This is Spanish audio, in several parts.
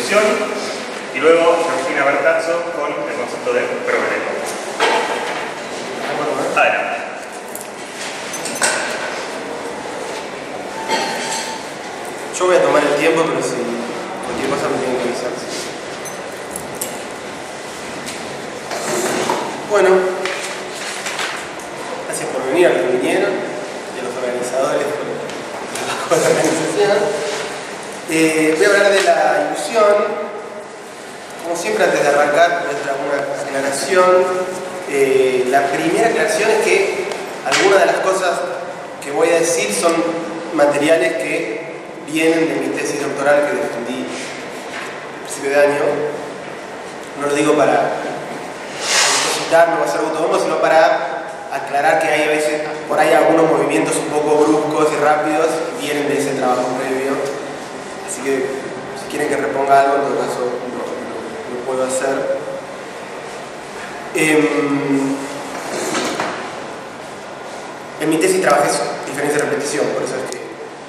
ilusión, y luego Georgina Bertazzo con el concepto de problema. Adelante. Yo voy a tomar el tiempo, pero si cualquier cosa me tienen que avisar. Bueno, gracias por venir a los que vinieron y a los organizadores por el trabajo de la organización. Voy a hablar de la ilusión. Como siempre, antes de arrancar, voy a traer una aclaración. La primera aclaración es que algunas de las cosas que voy a decir son materiales que vienen de mi tesis doctoral que defendí a principio de año. No lo digo para expositarme o hacer autobombo, sino para aclarar que hay a veces, por ahí algunos movimientos un poco bruscos y rápidos que vienen de ese trabajo previo. Así que si quieren que reponga algo, en todo caso lo puedo hacer. En mi tesis trabajé diferencia y repetición, por eso es que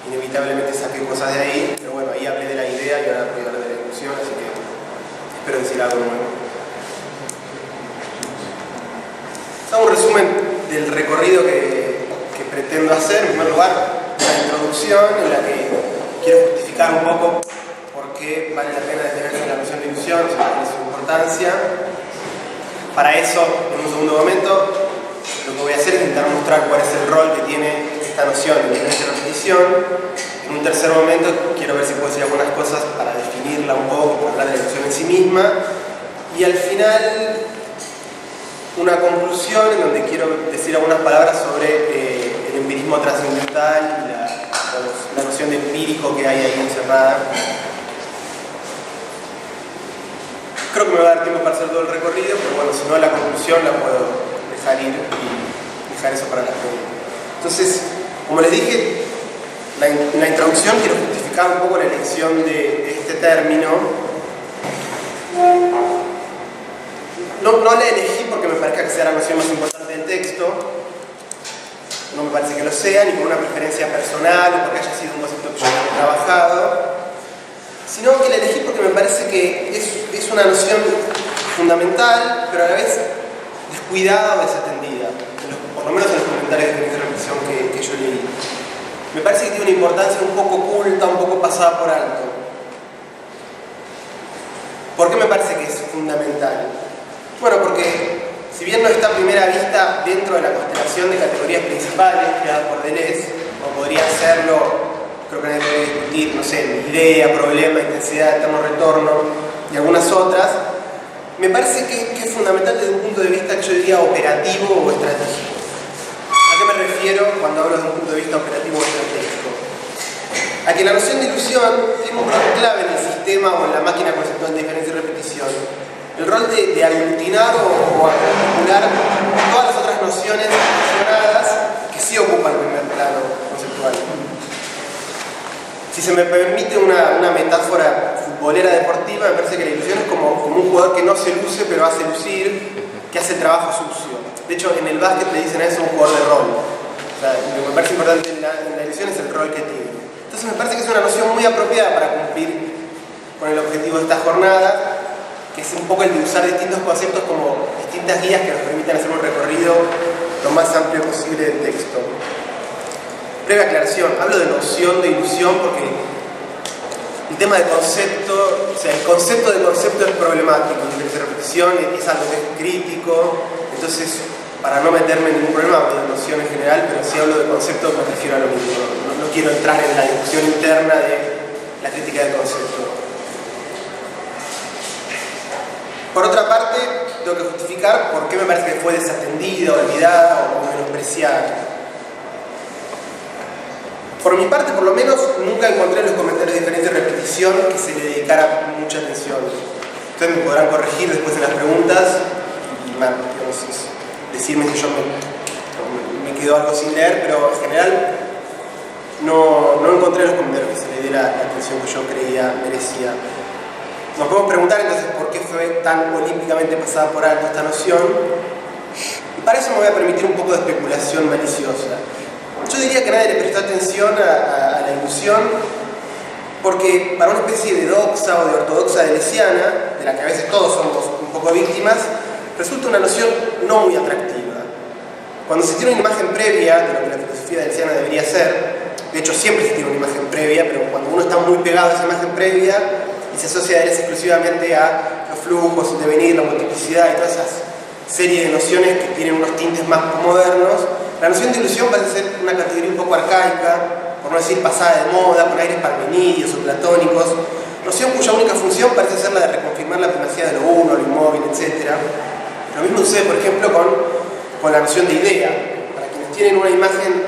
inevitablemente saqué cosas de ahí, pero bueno, ahí hablé de la idea y ahora voy a hablar de la ilusión, así que espero decir algo nuevo. Hago un resumen del recorrido que pretendo hacer. En primer lugar, una introducción en la que quiero justificar un poco por qué vale la pena detenerse en la noción de ilusión, cuál es su importancia. Para eso, en un segundo momento, lo que voy a hacer es intentar mostrar cuál es el rol que tiene esta noción de diferencia y repetición. En un tercer momento quiero ver si puedo decir algunas cosas para definirla un poco, para hablar de la ilusión en sí misma. Y al final, una conclusión en donde quiero decir algunas palabras sobre el empirismo trascendental y la noción de empírico que hay ahí encerrada. Creo que me va a dar tiempo para hacer todo el recorrido, pero bueno, si no, la conclusión la puedo dejar ir y dejar eso para la pregunta. Entonces, como les dije, en la introducción quiero justificar un poco la elección de este término. No la elegí porque me parezca que sea la noción más importante del texto, no me parece que lo sea, ni por una preferencia personal o porque haya sido un concepto que yo haya trabajado, sino que la elegí porque me parece que es una noción fundamental, pero a la vez descuidada o desatendida, por lo menos en los comentarios de repetición que yo leí. Me parece que tiene una importancia un poco oculta, un poco pasada por alto. ¿Por qué me parece que es fundamental? Bueno, porque si bien no está a primera vista dentro de la constelación de categorías principales creadas por Deleuze, como podría serlo, creo que nadie puede discutir, no sé, idea, problema, intensidad, eterno retorno y algunas otras, me parece que es fundamental desde un punto de vista, yo diría, operativo o estratégico. ¿A qué me refiero cuando hablo de un punto de vista operativo o estratégico? A que la noción de ilusión tiene un rol clave en el sistema o en la máquina conceptual de diferencia y repetición. El rol de aglutinar o articular todas las otras nociones relacionadas que sí ocupan el primer plano conceptual. Si se me permite una metáfora futbolera deportiva, me parece que la ilusión es como un jugador que no se luce pero hace lucir, que hace el trabajo sucio. De hecho, en el básquet le dicen a eso un jugador de rol. O sea, lo que me parece importante en la ilusión es el rol que tiene. Entonces me parece que es una noción muy apropiada para cumplir con el objetivo de esta jornada, que es un poco el de usar distintos conceptos como distintas guías que nos permitan hacer un recorrido lo más amplio posible del texto. Breve aclaración, hablo de noción de ilusión porque el tema de concepto, o sea, el concepto de concepto es problemático, la repetición es algo que es crítico, entonces para no meterme en ningún problema hablo de noción en general, pero si hablo de concepto me refiero a lo mismo, no quiero entrar en la discusión interna de la crítica del concepto. Por otra parte, tengo que justificar por qué me parece que fue desatendida, olvidada o menospreciada. Por mi parte, por lo menos, nunca encontré en los comentarios de diferencia y repetición que se le dedicara mucha atención. Ustedes me podrán corregir después en las preguntas y digamos, decirme si yo me quedó algo sin leer, pero en general no encontré en los comentarios que se le diera la atención que yo creía merecía. Nos podemos preguntar entonces por qué fue tan olímpicamente pasada por alto esta noción, y para eso me voy a permitir un poco de especulación maliciosa. Yo diría que nadie le prestó atención a la ilusión Porque para una especie de doxa o de ortodoxa deleuziana, de la que a veces todos somos un poco víctimas, resulta una noción no muy atractiva. Cuando se tiene una imagen previa de lo que la filosofía deleuziana debería ser, de hecho siempre se tiene una imagen previa, pero cuando uno está muy pegado a esa imagen previa y se asocia a Deleuze exclusivamente a los flujos, el devenir, la multiplicidad y todas esas series de nociones que tienen unos tintes más modernos, la noción de ilusión parece ser una categoría un poco arcaica, por no decir pasada de moda, con aires parmenidios o platónicos, noción cuya única función parece ser la de reconfirmar la primacía de lo uno, lo inmóvil, etc. Lo mismo sucede, por ejemplo, con la noción de idea. Para quienes tienen una imagen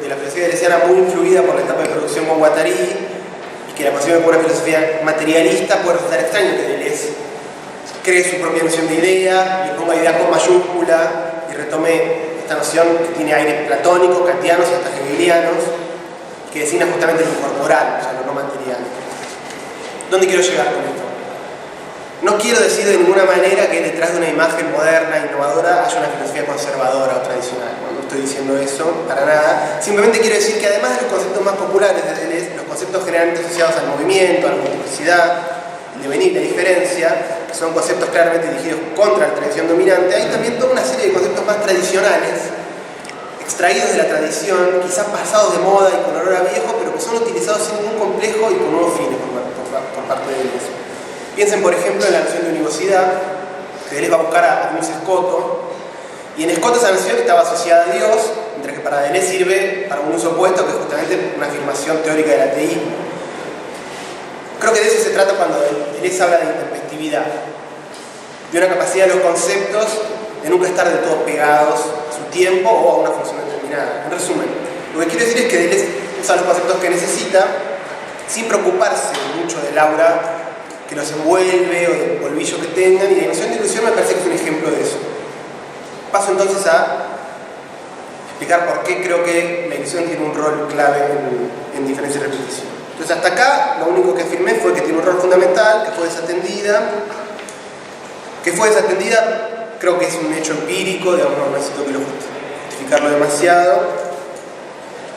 de la filosofía deleuziana muy influida por la etapa de producción con Guattari y que la conciben como una filosofía materialista, puede resultar extraño que Deleuze cree su propia noción de idea, le ponga idea con mayúscula y retome esta noción que tiene aires platónicos, kantianos y hasta hegelianos, que designa justamente lo corporal, o sea, lo no material. ¿Dónde quiero llegar con esto? No quiero decir de ninguna manera que detrás de una imagen moderna e innovadora haya una filosofía conservadora o tradicional. No estoy diciendo eso para nada. Simplemente quiero decir que además de los conceptos más populares de Deleuze, los conceptos generalmente asociados al movimiento, a la multiplicidad, el devenir, la diferencia, que son conceptos claramente dirigidos contra la tradición dominante, hay también toda una serie de conceptos más tradicionales, extraídos de la tradición, quizás pasados de moda y con olor a viejo, pero que son utilizados sin ningún complejo y con nuevos fines por parte de Deleuze. Piensen, por ejemplo, en la noción de univocidad, que Deleuze va a buscar a Luis Escoto, y en Escoto esa noción estaba asociada a Dios, mientras que para Deleuze sirve para un uso opuesto, que es justamente una afirmación teórica del ateísmo. Creo que de eso se trata cuando Deleuze habla de intempestividad, de una capacidad de los conceptos de nunca estar del todo pegados a su tiempo o a una función determinada. En resumen, lo que quiero decir es que Deleuze usa los conceptos que necesita sin preocuparse mucho del aura que los envuelve o del polvillo que tengan, y la noción de ilusión me parece que es un ejemplo de eso. Paso entonces a explicar por qué creo que la ilusión tiene un rol clave en diferencia y repetición. Entonces hasta acá lo único que afirmé fue que tiene un rol fundamental, que fue desatendida. Creo que es un hecho empírico, digamos, no necesito que lo justificarlo demasiado.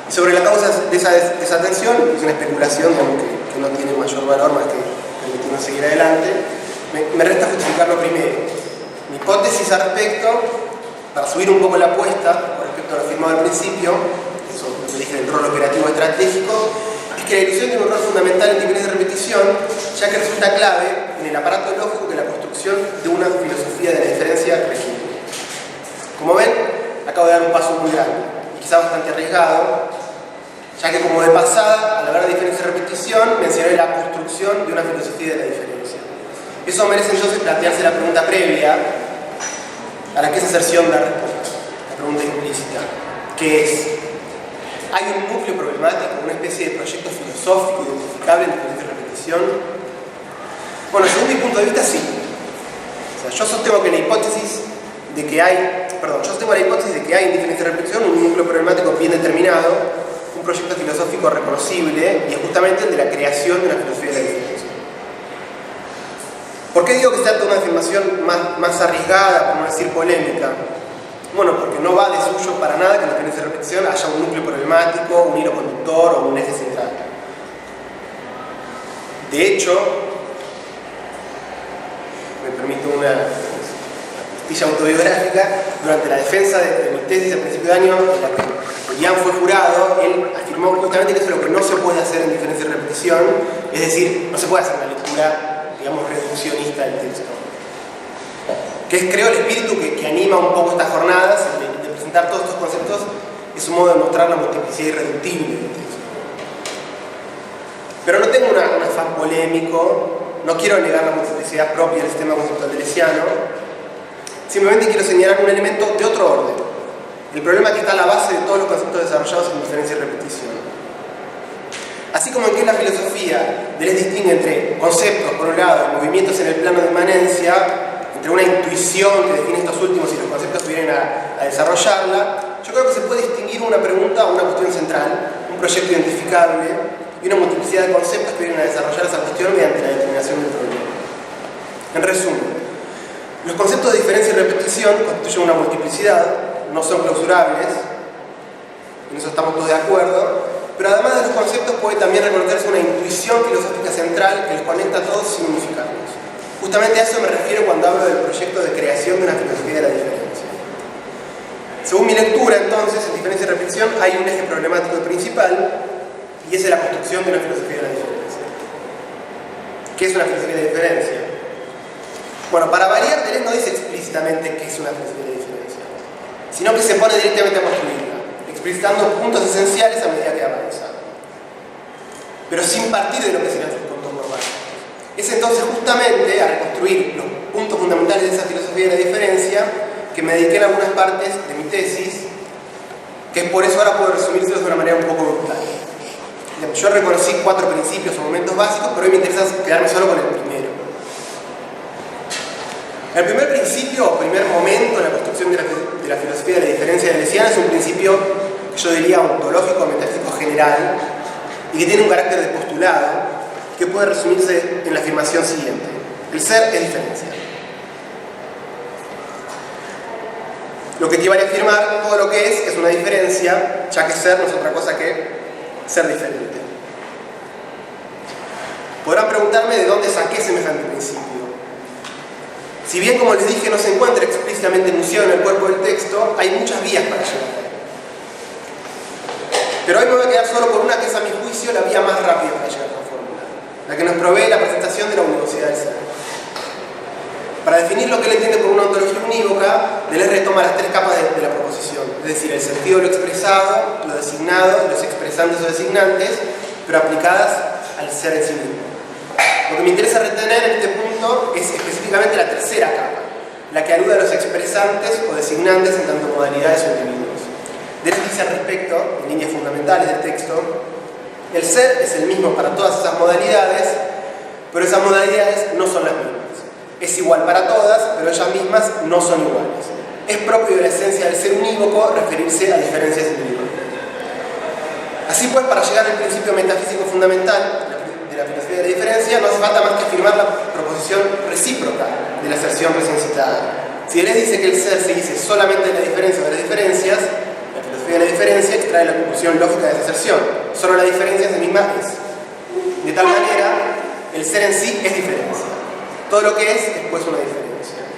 Y sobre la causa de esa desatención, es una especulación que no tiene mayor valor más que permitirnos seguir adelante, me resta justificarlo primero. Mi hipótesis al respecto, para subir un poco la apuesta con respecto a lo afirmado al principio, eso lo dije del rol operativo estratégico, es que la ilusión tiene un rol fundamental en niveles de repetición, ya que resulta clave en el aparato lógico que la construcción de una filosofía de la diferencia requiere. Como ven, acabo de dar un paso muy grande, y quizá bastante arriesgado, ya que como de pasada, al hablar de diferencia y repetición, mencioné la construcción de una filosofía de la diferencia. Eso merece entonces plantearse la pregunta previa a la que es aserción da respuesta, la pregunta implícita, que es: ¿hay un núcleo problemático, una especie de proyecto filosófico identificable en diferencia y repetición? Bueno, según mi punto de vista, sí. O sea, yo sostengo la hipótesis de que hay en diferencia y repetición un núcleo problemático bien determinado, un proyecto filosófico reconocible, y es justamente el de la creación de una filosofía de la diferencia. ¿Por qué digo que se trata de una afirmación más arriesgada, por no decir polémica? Bueno, porque no va de suyo para nada que en la diferencia y repetición haya un núcleo problemático, un hilo conductor o un eje central. De hecho, me permito una pastilla autobiográfica, durante la defensa de mi tesis a principio de año, en la que Julián fue jurado, él afirmó justamente que eso es lo que no se puede hacer en diferencia y repetición, es decir, no se puede hacer una lectura, digamos, reduccionista del texto. Que es, creo, el espíritu que anima un poco estas jornadas, de presentar todos estos conceptos, es un modo de mostrar la multiplicidad irreductible del texto. Pero no tengo un afán polémico, no quiero negar la multiplicidad propia del sistema conceptual deleuziano, simplemente quiero señalar un elemento de otro orden, el problema que está a la base de todos los conceptos desarrollados en diferencia y repetición. Así como en que la filosofía Deleuze distingue entre conceptos, por un lado, y movimientos en el plano de inmanencia, entre una intuición que define estos últimos y los conceptos que vienen a desarrollarla, yo creo que se puede distinguir una pregunta o una cuestión central, un proyecto identificable y una multiplicidad de conceptos que vienen a desarrollar esa cuestión mediante la determinación del problema. En resumen, los conceptos de diferencia y repetición constituyen una multiplicidad, no son clausurables, en eso estamos todos de acuerdo, pero además de los conceptos puede también reconocerse una intuición filosófica central que los conecta a todos sin unificarlos. Justamente a eso me refiero cuando hablo del proyecto de creación de una filosofía de la diferencia. Según mi lectura, entonces, en diferencia y reflexión hay un eje problemático principal, y esa es la construcción de una filosofía de la diferencia. ¿Qué es una filosofía de la diferencia? Bueno, para variar, Deleuze no dice explícitamente qué es una filosofía de la diferencia, sino que se pone directamente a construirla, explicitando puntos esenciales a medida que avanza, pero sin partir de lo que serían sus puntos normales. Es entonces justamente a reconstruir los puntos fundamentales de esa filosofía de la diferencia que me dediqué en algunas partes de mi tesis, que por eso ahora puedo resumírselos de una manera un poco brutal. Yo reconocí 4 principios o momentos básicos, pero hoy me interesa quedarme solo con el primero. El primer principio o primer momento en la construcción de la filosofía de la diferencia deleuziana es un principio, yo diría, ontológico, metafísico general, y que tiene un carácter de postulado, que puede resumirse en la afirmación siguiente: el ser es diferencia. Lo que equivale a afirmar todo lo que es una diferencia, ya que ser no es otra cosa que ser diferente. Podrán preguntarme de dónde saqué semejante principio. Si bien, como les dije, no se encuentra explícitamente enunciado en el cuerpo del texto, hay muchas vías para llegar a él. Pero hoy me voy a quedar solo por una que es, a mi juicio, la vía más rápida para llegar a la fórmula, la que nos provee la presentación de la univocidad del ser. Para definir lo que él entiende por una ontología unívoca, Deleuze retoma las 3 capas de la proposición, es decir, el sentido de lo expresado, lo designado, los expresantes o designantes, pero aplicadas al ser en sí mismo. Lo que me interesa retener en este punto es específicamente la tercera capa, la que alude a los expresantes o designantes en tanto modalidades o individuos. Deleuze dice al respecto, en líneas fundamentales del texto: el ser es el mismo para todas esas modalidades, pero esas modalidades no son las mismas. Es igual para todas, pero ellas mismas no son iguales. Es propio de la esencia del ser unívoco referirse a diferencias individuales. Así pues, para llegar al principio metafísico fundamental de la filosofía de la diferencia, no hace falta más que afirmar la proposición recíproca de la aserción recién citada. Si Deleuze dice que el ser se dice solamente de la diferencia o de las diferencias, la filosofía de la diferencia extrae la conclusión lógica de esa aserción: solo la diferencia en sí misma es. De tal manera, el ser en sí es diferencia. Todo lo que es pues una diferencia.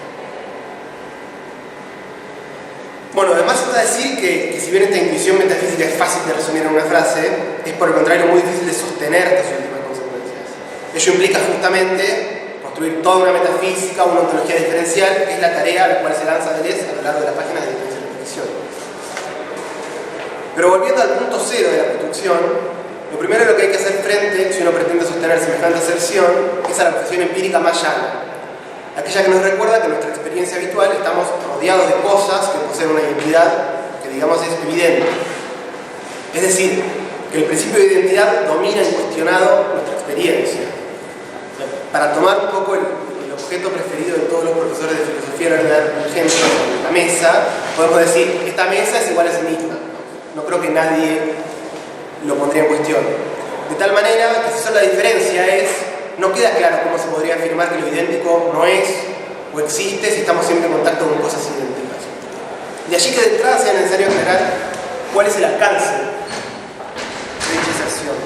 Bueno, además está decir que si bien esta intuición metafísica es fácil de resumir en una frase, es por el contrario muy difícil de sostener estas últimas consecuencias. Ello implica justamente construir toda una metafísica, una ontología diferencial, que es la tarea a la cual se lanza Deleuze a lo largo de las páginas de Diferencia y Reflexión. Pero volviendo al punto cero de la construcción, lo primero lo que hay que hacer frente, si uno pretende sostener semejante aserción, es a la objeción empírica más llana, aquella que nos recuerda que en nuestra experiencia habitual estamos rodeados de cosas que poseen una identidad que, digamos, es evidente. Es decir, que el principio de identidad domina incuestionado nuestra experiencia. Para tomar un poco el objeto preferido de todos los profesores de filosofía, por ejemplo, la mesa, podemos decir: esta mesa es igual a sí misma. No creo que nadie lo pondría en cuestión. De tal manera que si solo la diferencia es, no queda claro cómo se podría afirmar que lo idéntico no es o existe si estamos siempre en contacto con cosas idénticas. De allí que de entrada sea necesario aclarar cuál es el alcance de dicha aserción.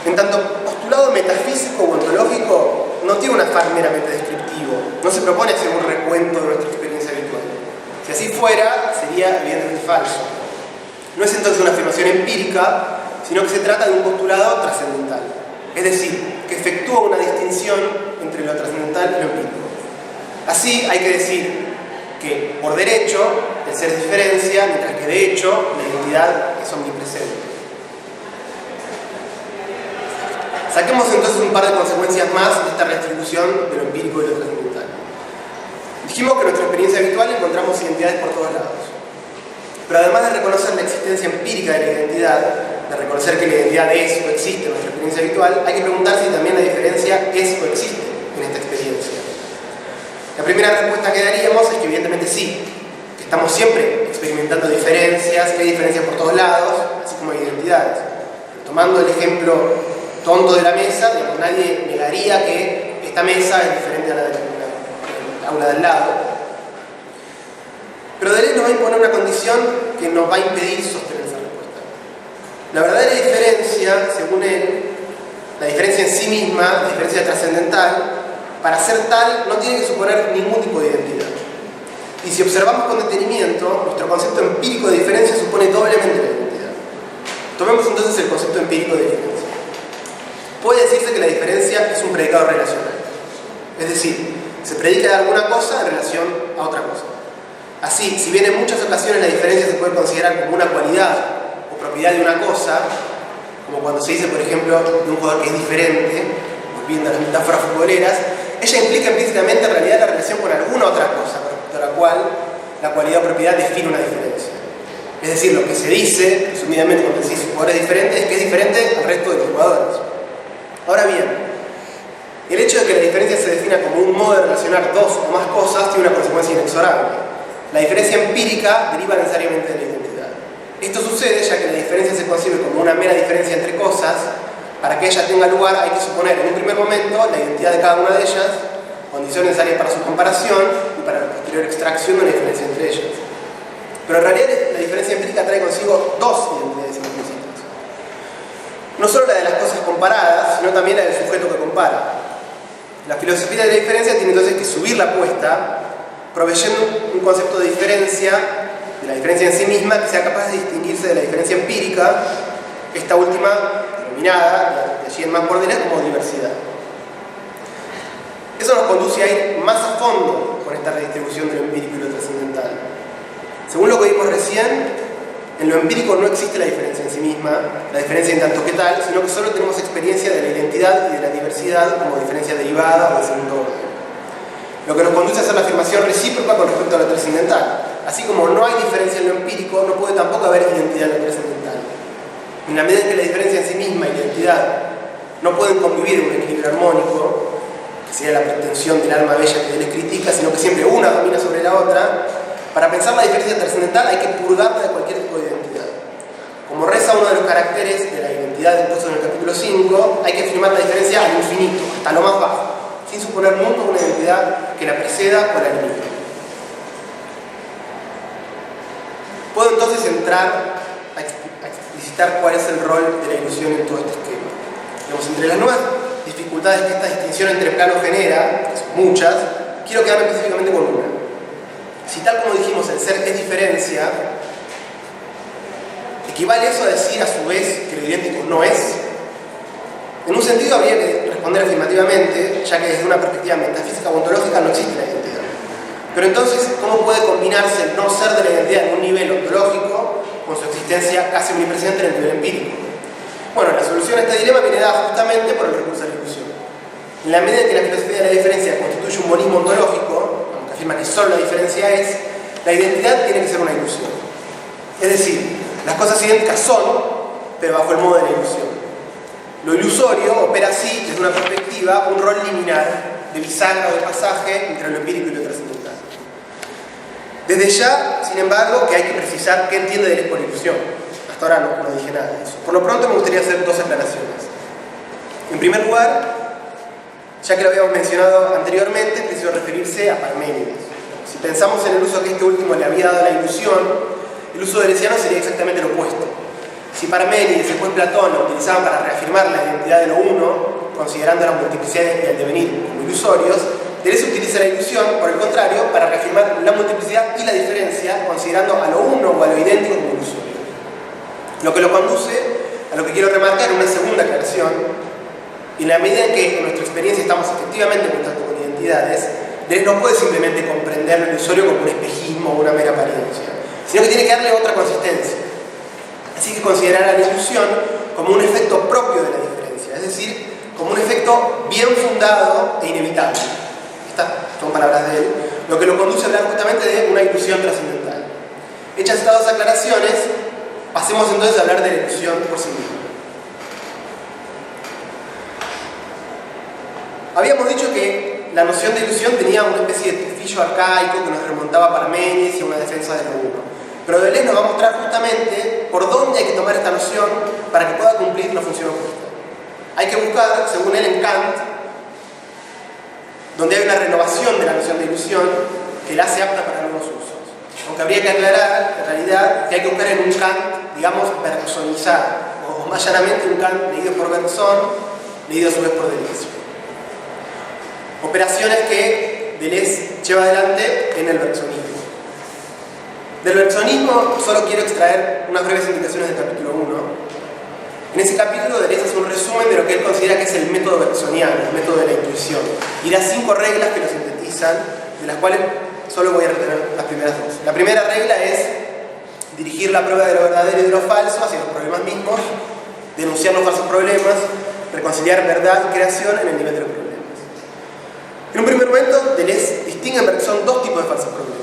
En tanto postulado metafísico o ontológico, no tiene un afán meramente descriptivo, no se propone hacer un recuento de nuestra experiencia habitual. Si así fuera, sería evidentemente falso. No es entonces una afirmación empírica, sino que se trata de un postulado trascendental. Es decir, que efectúa una distinción entre lo trascendental y lo empírico. Así hay que decir que, por derecho, el ser es diferencia, mientras que de hecho, la identidad es omnipresente. Saquemos entonces un par de consecuencias más de esta redistribución de lo empírico y lo trascendental. Dijimos que en nuestra experiencia habitual encontramos identidades por todos lados. Pero además de reconocer la existencia empírica de la identidad, de reconocer que la identidad es o existe en nuestra experiencia habitual, hay que preguntar si también la diferencia es o existe en esta experiencia. La primera respuesta que daríamos es que evidentemente sí, que estamos siempre experimentando diferencias, que hay diferencias por todos lados, así como hay identidades. Tomando el ejemplo tonto de la mesa, digamos, nadie negaría que esta mesa es diferente a la del aula del lado. Pero Deleuze nos va a imponer una condición que nos va a impedir sostener esa respuesta. La verdadera diferencia, según él, la diferencia en sí misma, la diferencia trascendental, para ser tal no tiene que suponer ningún tipo de identidad. Y si observamos con detenimiento, nuestro concepto empírico de diferencia supone doblemente la identidad. Tomemos entonces el concepto empírico de diferencia. Puede decirse que la diferencia es un predicado relacional. Es decir, se predica de alguna cosa en relación a otra cosa. Así, si bien en muchas ocasiones la diferencia se puede considerar como una cualidad o propiedad de una cosa, como cuando se dice, por ejemplo, de un jugador que es diferente, volviendo a las metáforas futboleras, ella implica implícitamente en realidad la relación con alguna otra cosa, respecto a la cual la cualidad o propiedad define una diferencia. Es decir, lo que se dice, resumidamente, cuando se dice un jugador es diferente, es que es diferente al resto de los jugadores. Ahora bien, el hecho de que la diferencia se defina como un modo de relacionar dos o más cosas tiene una consecuencia inexorable. La diferencia empírica deriva necesariamente de la identidad. Esto sucede ya que la diferencia se concibe como una mera diferencia entre cosas. Para que ella tenga lugar hay que suponer en un primer momento la identidad de cada una de ellas, condición necesaria para su comparación y para la posterior extracción de una diferencia entre ellas. Pero en realidad la diferencia empírica trae consigo dos identidades implícitas. No solo la de las cosas comparadas, sino también la del sujeto que compara. La filosofía de la diferencia tiene entonces que subir la apuesta, proveyendo un concepto de diferencia, de la diferencia en sí misma, que sea capaz de distinguirse de la diferencia empírica, esta última denominada, de allí en más cordiales, como diversidad. Eso nos conduce a ir más a fondo con esta redistribución de lo empírico y lo trascendental. Según lo que vimos recién, en lo empírico no existe la diferencia en sí misma, la diferencia en tanto que tal, sino que solo tenemos experiencia de la identidad y de la diversidad como diferencia derivada o de segundo orden. Lo que nos conduce a hacer la afirmación recíproca con respecto a lo trascendental. Así como no hay diferencia en lo empírico, no puede tampoco haber identidad en lo trascendental. En la medida en que la diferencia en sí misma y la identidad no pueden convivir en un equilibrio armónico, que sería la pretensión del alma bella que él les critica, sino que siempre una domina sobre la otra, para pensar la diferencia trascendental hay que purgarla de cualquier tipo de identidad. Como reza uno de los caracteres de la identidad impuesto en el capítulo 5, hay que afirmar la diferencia al infinito, hasta lo más bajo, sin suponer nunca una identidad que la preceda o la limite. Puedo entonces entrar a explicitar cuál es el rol de la ilusión en todo este esquema. Digamos, entre las nuevas dificultades que esta distinción entre planos genera, que son muchas, quiero quedarme específicamente con una. Si tal como dijimos el ser es diferencia, ¿equivale eso a decir a su vez que lo idéntico no es? En un sentido habría que responder afirmativamente, ya que desde una perspectiva metafísica o ontológica no existe la identidad. Pero entonces, ¿cómo puede combinarse el no ser de la identidad en un nivel ontológico con su existencia casi omnipresente en el nivel empírico? Bueno, la solución a este dilema viene dada justamente por el recurso a la ilusión. En la medida en que la filosofía de la diferencia constituye un monismo ontológico, que afirma que solo la diferencia es, la identidad tiene que ser una ilusión. Es decir, las cosas idénticas son, pero bajo el modo de la ilusión. Lo ilusorio opera así, desde una perspectiva, un rol liminar, de bisagra o de pasaje entre lo empírico y lo trascendental. Desde ya, sin embargo, que hay que precisar qué entiende de él por ilusión. Hasta ahora no dije nada de eso. Por lo pronto me gustaría hacer dos aclaraciones. En primer lugar, ya que lo habíamos mencionado anteriormente, preciso referirse a Parménides. Si pensamos en el uso que este último le había dado a la ilusión, el uso deleuziano sería exactamente lo opuesto. Si Parménides y después Platón lo utilizaban para reafirmar la identidad de lo uno, considerando la multiplicidad y el devenir como ilusorios, Deleuze utiliza la ilusión, por el contrario, para reafirmar la multiplicidad y la diferencia, considerando a lo uno o a lo idéntico como ilusorio. Lo que lo conduce a lo que quiero remarcar en una segunda aclaración. En la medida en que en nuestra experiencia estamos efectivamente en contacto con identidades, Deleuze no puede simplemente comprender lo ilusorio como un espejismo o una mera apariencia, sino que tiene que darle otra consistencia. Así que considerar a la ilusión como un efecto propio de la diferencia, es decir, como un efecto bien fundado e inevitable. Estas son palabras de él, lo que lo conduce a hablar justamente de una ilusión trascendental. Hechas estas dos aclaraciones, pasemos entonces a hablar de la ilusión por sí misma. Habíamos dicho que la noción de ilusión tenía una especie de tufillo arcaico que nos remontaba a Parménides y a una defensa de lo uno. Pero Deleuze nos va a mostrar justamente por dónde hay que tomar esta noción para que pueda cumplir la función opuesta. Hay que buscar, según él en Kant, donde hay una renovación de la noción de ilusión que la hace apta para nuevos usos. Aunque habría que aclarar, en realidad, que hay que buscar en un Kant, digamos, personalizado o más llanamente un Kant leído por Bergson, leído a su vez por Deleuze. Operaciones que Deleuze lleva adelante en el bergsonismo. Del bergsonismo solo quiero extraer unas breves indicaciones del capítulo 1. En ese capítulo Deleuze hace un resumen de lo que él considera que es el método bergsoniano, el método de la intuición, y da 5 reglas que lo sintetizan, de las cuales solo voy a retener las primeras 2. La primera regla es dirigir la prueba de lo verdadero y de lo falso hacia los problemas mismos, denunciar los falsos problemas, reconciliar verdad y creación en el nivel de los problemas. En un primer momento, Deleuze distingue en Bergson 2 tipos de falsos problemas.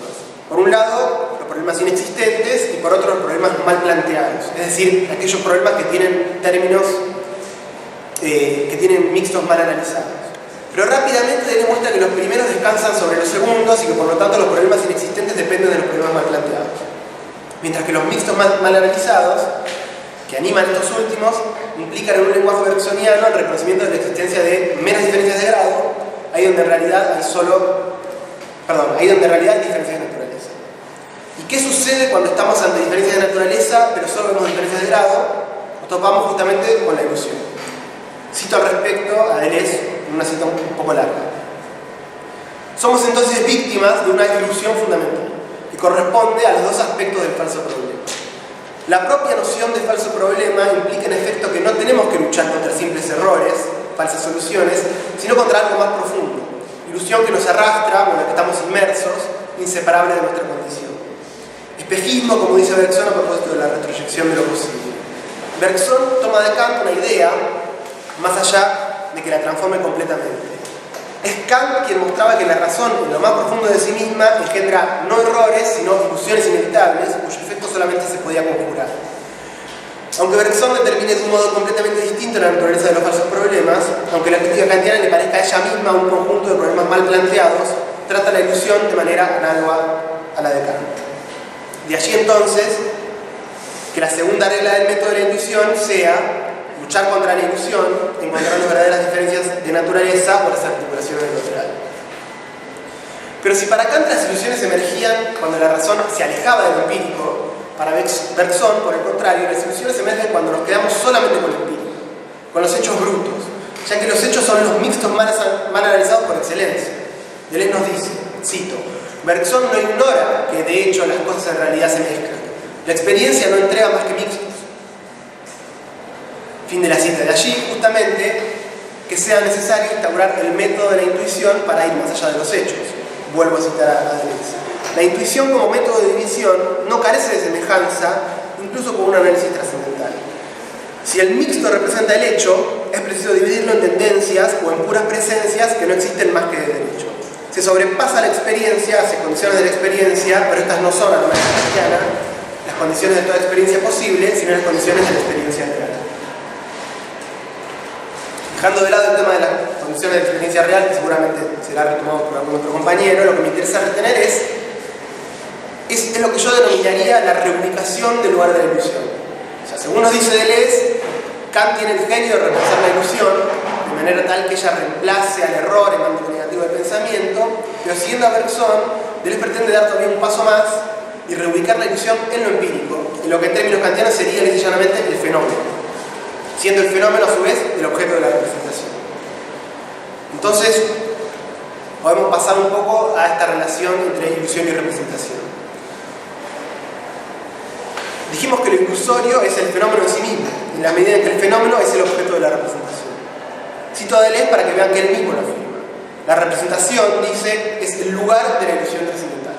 Por un lado, los problemas inexistentes, y por otro, los problemas mal planteados. Es decir, aquellos problemas que tienen términos, que tienen mixtos mal analizados. Pero rápidamente Deleuze muestra que los primeros descansan sobre los segundos y que por lo tanto los problemas inexistentes dependen de los problemas mal planteados. Mientras que los mixtos mal analizados, que animan estos últimos, implican en un lenguaje bergsoniano el reconocimiento de la existencia de meras diferencias de grado, ahí donde en realidad hay diferencias de naturaleza. ¿Y qué sucede cuando estamos ante diferencias de naturaleza, pero solo vemos diferencias de grado? Nos topamos justamente con la ilusión. Cito al respecto a Deleuze en una cita un poco larga. Somos entonces víctimas de una ilusión fundamental, que corresponde a los 2 aspectos del falso problema. La propia noción de falso problema implica en efecto que no tenemos que luchar contra simples errores, falsas soluciones, sino contra algo más profundo, ilusión que nos arrastra o en la que estamos inmersos, inseparable de nuestra condición. Espejismo, como dice Bergson a propósito de la retroyección de lo posible. Bergson toma de Kant una idea, más allá de que la transforme completamente. Es Kant quien mostraba que la razón, en lo más profundo de sí misma, engendra no errores, sino ilusiones inevitables, cuyo efecto solamente se podía conjurar. Aunque Bergson determine de un modo completamente distinto la naturaleza de los falsos problemas, aunque la crítica kantiana le parezca a ella misma un conjunto de problemas mal planteados, trata la ilusión de manera análoga a la de Kant. De allí entonces que la segunda regla del método de la intuición sea luchar contra la ilusión, encontrando verdaderas diferencias de naturaleza o las articulaciones del lateral. Pero si para Kant las ilusiones emergían cuando la razón se alejaba del empírico, para Bergson, por el contrario, las ilusiones emergen cuando nos quedamos solamente con el empírico, con los hechos brutos, ya que los hechos son los mixtos mal analizados por excelencia. Deleuze nos dice, cito, Bergson no ignora que de hecho las cosas en realidad se mezclan. La experiencia no entrega más que mixtos. Fin de la cita. De allí, justamente, que sea necesario instaurar el método de la intuición para ir más allá de los hechos. Vuelvo a citar a Deleuze. La intuición como método de división no carece de semejanza, incluso con un análisis trascendental. Si el mixto representa el hecho, es preciso dividirlo en tendencias o en puras presencias que no existen más que de derecho. Se sobrepasa la experiencia, se condiciones de la experiencia, pero estas no son, a la manera cristiana, las condiciones de toda experiencia posible, sino las condiciones de la experiencia real. Dejando de lado el tema de las condiciones de la experiencia real, que seguramente será retomado por algún otro compañero, lo que me interesa retener es lo que yo denominaría la reubicación del lugar de la ilusión. O sea, según nos dice Deleuze, Kant tiene el genio de reemplazar la ilusión de manera tal que ella reemplace al error en el ámbito negativo del pensamiento, pero siguiendo a Bergson, Deleuze pretende dar todavía un paso más y reubicar la ilusión en lo empírico, en lo que en términos kantianos sería llanamente el fenómeno, siendo el fenómeno a su vez el objeto de la representación. Entonces, podemos pasar un poco a esta relación entre ilusión y representación. Dijimos que lo ilusorio es el fenómeno en sí mismo, en la medida en que el fenómeno es el objeto de la representación. Cito a Deleuze para que vean que él mismo lo afirma. La representación, dice, es el lugar de la ilusión trascendental.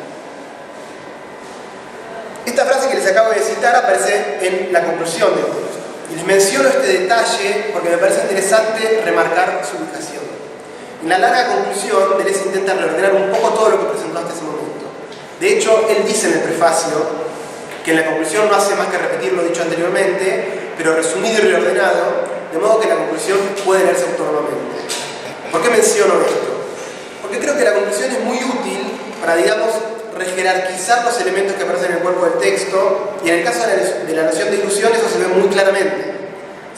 Esta frase que les acabo de citar aparece en la conclusión del texto. Y les menciono este detalle porque me parece interesante remarcar su ubicación. En la larga conclusión, Deleuze intenta reordenar un poco todo lo que presentó hasta ese momento. De hecho, él dice en el prefacio que en la conclusión no hace más que repetir lo dicho anteriormente, pero resumido y reordenado, de modo que la conclusión puede leerse autónomamente. ¿Por qué menciono esto? Porque creo que la conclusión es muy útil para, digamos, rejerarquizar los elementos que aparecen en el cuerpo del texto, y en el caso de la noción de ilusión eso se ve muy claramente.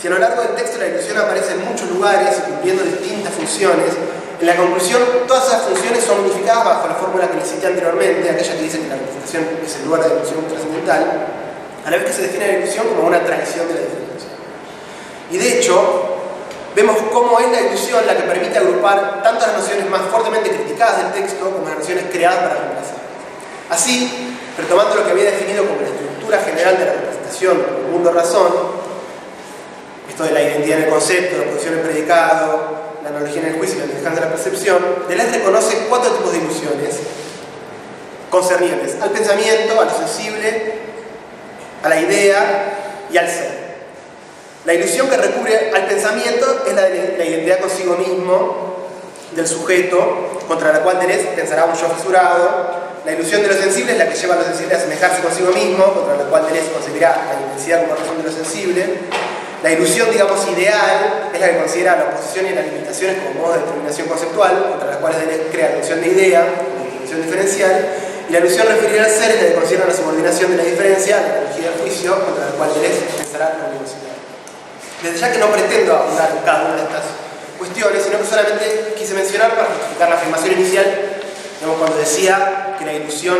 Si a lo largo del texto la ilusión aparece en muchos lugares, cumpliendo distintas funciones, en la conclusión todas esas funciones son unificadas bajo la fórmula que les cité anteriormente, aquella que dice que la representación es el lugar de la ilusión trascendental, a la vez que se define la ilusión como una traición de la diferencia. Y de hecho, vemos cómo es la ilusión la que permite agrupar tanto las nociones más fuertemente criticadas del texto como las nociones creadas para reemplazarlas. Así, retomando lo que había definido como la estructura general de la representación del mundo-razón, esto de la identidad en el concepto, la posición en el predicado, la analogía en el juicio y la semejanza de la percepción, Deleuze reconoce 4 tipos de ilusiones concernientes al pensamiento, a lo sensible, a la idea y al ser. La ilusión que recubre al pensamiento es la de la identidad consigo mismo del sujeto, contra la cual Deleuze pensará un yo fisurado. La ilusión de lo sensible es la que lleva a lo sensible a asemejarse consigo mismo, contra la cual Deleuze concebirá la intensidad como razón de lo sensible. La ilusión, digamos, ideal es la que considera la oposición y las limitaciones como modo de determinación conceptual, contra las cuales Deleuze crea la ilusión de idea, la ilusión diferencial. Y la ilusión referida al ser es la que considera la subordinación de la diferencia, la analogía del juicio, contra la cual Deleuze pensará la universidad. Desde ya que no pretendo abundar en cada una de estas cuestiones, sino que solamente quise mencionar para justificar la afirmación inicial, digamos, cuando decía que la ilusión,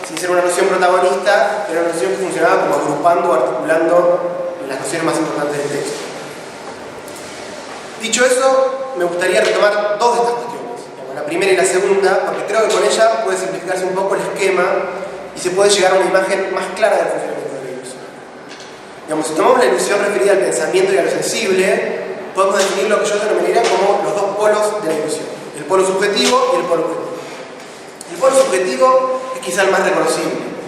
sin ser una noción protagonista, era una noción que funcionaba como agrupando o articulando las nociones más importantes del texto. Dicho eso, me gustaría retomar 2 de estas cuestiones, la primera y la segunda, porque creo que con ella puede simplificarse un poco el esquema y se puede llegar a una imagen más clara del funcionamiento de la ilusión. Digamos, si tomamos la ilusión referida al pensamiento y a lo sensible, podemos definir lo que yo denominaría como los 2 polos de la ilusión, el polo subjetivo y el polo objetivo. El polo subjetivo es quizá el más reconocible.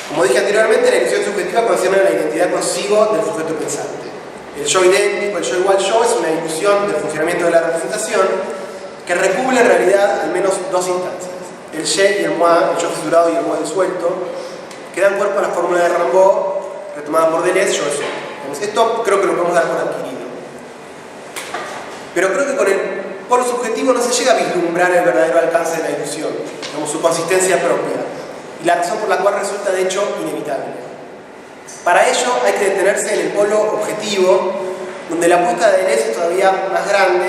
Como dije anteriormente, la ilusión subjetiva concierne la identidad consigo del sujeto pensante. El yo idéntico, el yo igual yo, es una ilusión del funcionamiento de la representación que recubre en realidad al menos 2 instancias. El je y el moi, el yo fisurado y el moi disuelto, que dan cuerpo a la fórmula de Rimbaud, retomada por Deleuze, yo soy. Esto creo que lo podemos dar por adquirido. Pero creo que con el polo subjetivo no se llega a vislumbrar el verdadero alcance de la ilusión, como su consistencia propia, y la razón por la cual resulta de hecho inevitable. Para ello hay que detenerse en el polo objetivo, donde la apuesta de Deleuze es todavía más grande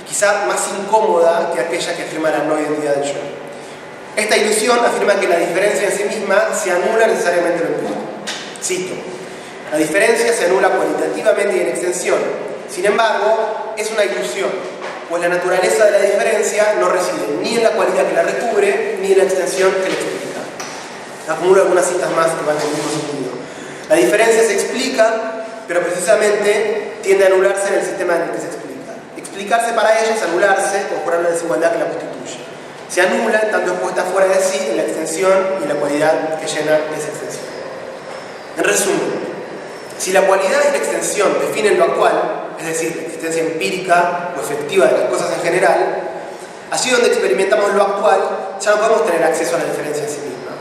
y quizá más incómoda que aquella que afirma la no identidad del yo. Esta ilusión afirma que la diferencia en sí misma se anula necesariamente en el empírico. Cito: la diferencia se anula cualitativamente y en extensión. Sin embargo, es una ilusión, pues la naturaleza de la diferencia no reside ni en la cualidad que la recubre, ni en la extensión que la explica. Acumulo algunas citas más que van en el mismo sentido. La diferencia se explica, pero precisamente tiende a anularse en el sistema en el que se explica. Explicarse para ella es anularse, conjurar la desigualdad que la constituye. Se anula en tanto es puesta fuera de sí en la extensión y en la cualidad que llena esa extensión. En resumen, si la cualidad y la extensión definen lo actual, es decir, la existencia empírica o efectiva de las cosas en general, allí donde experimentamos lo actual, ya no podemos tener acceso a la diferencia en sí misma.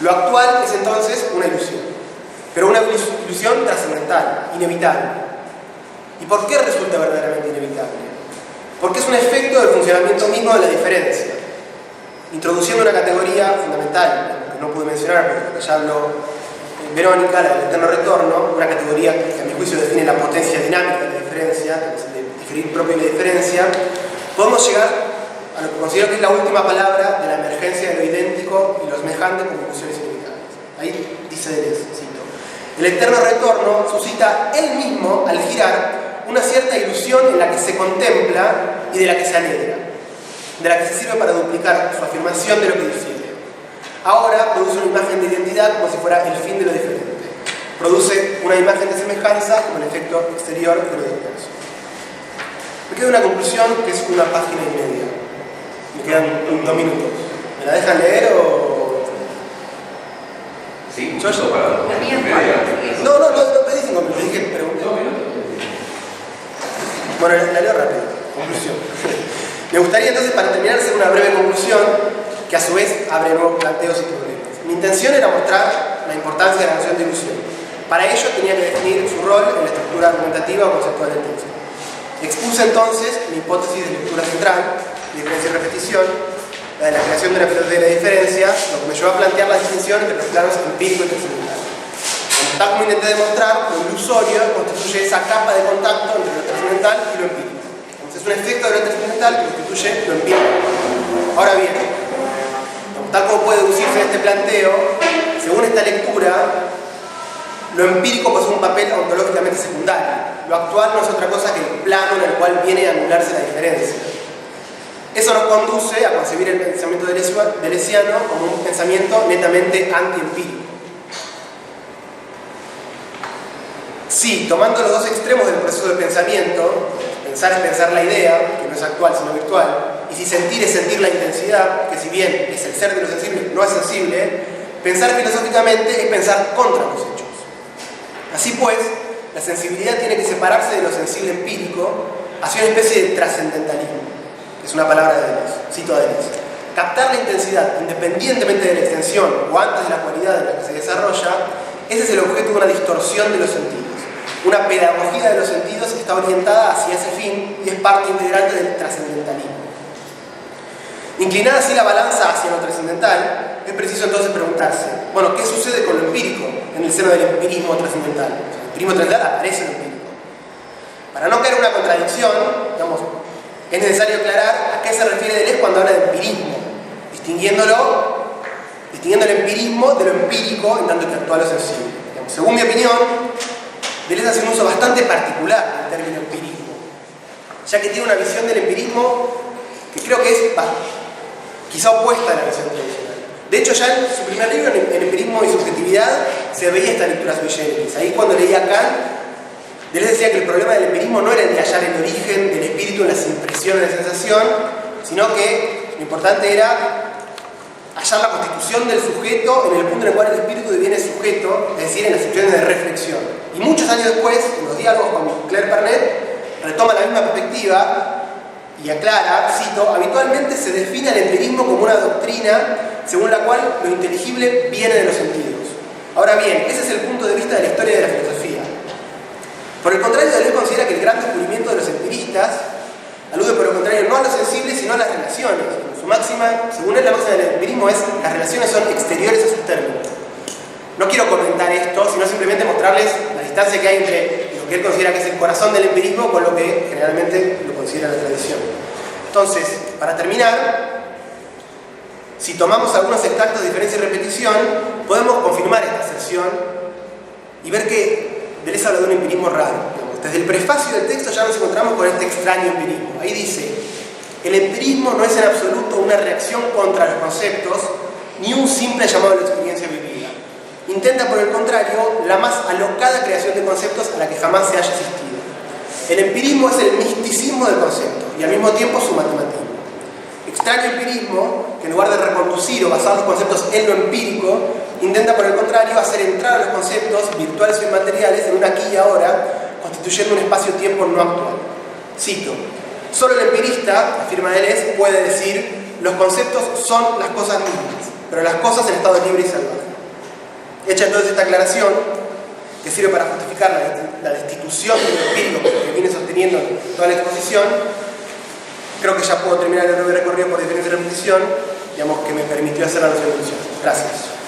Lo actual es entonces una ilusión, pero una ilusión trascendental, inevitable. ¿Y por qué resulta verdaderamente inevitable? Porque es un efecto del funcionamiento mismo de la diferencia, introduciendo una categoría fundamental, que no pude mencionar porque ya habló Verónica, la del eterno retorno, una categoría que a mi juicio define la potencia dinámica de la diferencia, de diferir propio de la diferencia. Podemos llegar a lo que considero que es la última palabra de la emergencia de lo idéntico y lo semejante como ilusiones inevitables. Ahí dice Deleuze, cito: el eterno retorno suscita él mismo, al girar, una cierta ilusión en la que se contempla y de la que se alegra, de la que se sirve para duplicar su afirmación de lo que difiere. Ahora produce una imagen de identidad como si fuera el fin de lo diferente. Produce una imagen de semejanza como el efecto exterior de lo disperso. Me queda una conclusión que es una página y media. Me quedan 2 minutos. ¿Me la dejan leer o...? Sí, yo para no pedí 5 minutos, dije pregunté. Bueno, la leo rápido. Conclusión. Me gustaría entonces, para terminar, hacer una breve conclusión que a su vez abre nuevos planteos y problemas. Mi intención era mostrar la importancia de la noción de ilusión. Para ello tenía que definir su rol en la estructura argumentativa o conceptual del texto. Expuse entonces mi hipótesis de lectura central, diferencia y repetición, la de la creación de una filosofía de la diferencia, lo que me llevó a plantear la distinción entre los planos empírico y trascendental. Tal como intenté demostrar, lo ilusorio constituye esa capa de contacto entre lo trascendental y lo empírico. Entonces es un efecto de lo trascendental que constituye lo empírico. Ahora bien, tal como puede deducirse de este planteo, según esta lectura, lo empírico posee un papel ontológicamente secundario. Lo actual no es otra cosa que el plano en el cual viene a anularse la diferencia. Eso nos conduce a concebir el pensamiento deleuziano como un pensamiento netamente antiempírico. Sí, tomando los dos extremos del proceso de pensamiento, pensar es pensar la idea, que no es actual sino virtual, y si sentir es sentir la intensidad, que si bien es el ser de lo sensible, no es sensible, pensar filosóficamente es pensar contra los hechos. Así pues, la sensibilidad tiene que separarse de lo sensible empírico hacia una especie de trascendentalismo, que es una palabra de Deleuze, cito a Deleuze. Captar la intensidad independientemente de la extensión o antes de la cualidad en la que se desarrolla, ese es el objeto de una distorsión de los sentidos. Una pedagogía de los sentidos está orientada hacia ese fin y es parte integrante del trascendentalismo. Inclinada así la balanza hacia lo trascendental, es preciso entonces preguntarse, bueno, ¿qué sucede con lo empírico en el seno del empirismo trascendental? El empirismo trascendental aparece en lo empírico. Para no caer en una contradicción, digamos, es necesario aclarar a qué se refiere Deleuze cuando habla de empirismo, distinguiendo el empirismo de lo empírico en tanto que actúa lo sensible. Digamos, según mi opinión, Deleuze hace un uso bastante particular del término empirismo, ya que tiene una visión del empirismo que creo que es quizá opuesta a la visión tradicional. De hecho, ya en su primer libro, en Empirismo y Subjetividad, se veía esta lectura sui generis. Ahí cuando leía Kant, Deleuze decía que el problema del empirismo no era el de hallar el origen del espíritu en las impresiones de sensación, sino que lo importante era hallar la constitución del sujeto en el punto en el cual el espíritu deviene sujeto, es decir, en las situaciones de reflexión. Y muchos años después, en los diálogos con Claire Pernet, retoma la misma perspectiva y aclara, cito, habitualmente se define al empirismo como una doctrina según la cual lo inteligible viene de los sentidos. Ahora bien, ese es el punto de vista de la historia de la filosofía. Por el contrario, Deleuze considera que el gran descubrimiento de los empiristas alude por el contrario no a lo sensible sino a las relaciones. Su máxima, según él, la máxima del empirismo es las relaciones son exteriores a sus términos. No quiero comentar esto, sino simplemente mostrarles la distancia que hay entre lo que él considera que es el corazón del empirismo con lo que generalmente lo considera la tradición. Entonces, para terminar, si tomamos algunos extractos de diferencia y repetición, podemos confirmar esta aserción y ver que Deleuze habla de un empirismo raro. Desde el prefacio del texto ya nos encontramos con este extraño empirismo. Ahí dice, el empirismo no es en absoluto una reacción contra los conceptos, ni un simple llamado a la experiencia vivida. Intenta, por el contrario, la más alocada creación de conceptos a la que jamás se haya asistido. El empirismo es el misticismo del concepto y al mismo tiempo su matematismo. Extraño empirismo, que en lugar de reconducir o basar los conceptos en lo empírico, intenta, por el contrario, hacer entrar a los conceptos virtuales o inmateriales en un aquí y ahora, constituyendo un espacio-tiempo no actual. Cito, solo el empirista, afirma Deleuze, puede decir los conceptos son las cosas mismas, pero las cosas en estado libre y salvaje. Hecha entonces esta aclaración, que sirve para justificar la destitución del empírico que viene sosteniendo toda la exposición, creo que ya puedo terminar el breve recorrido por diferencia y repetición, digamos, que me permitió hacer la noción de ilusión. Gracias.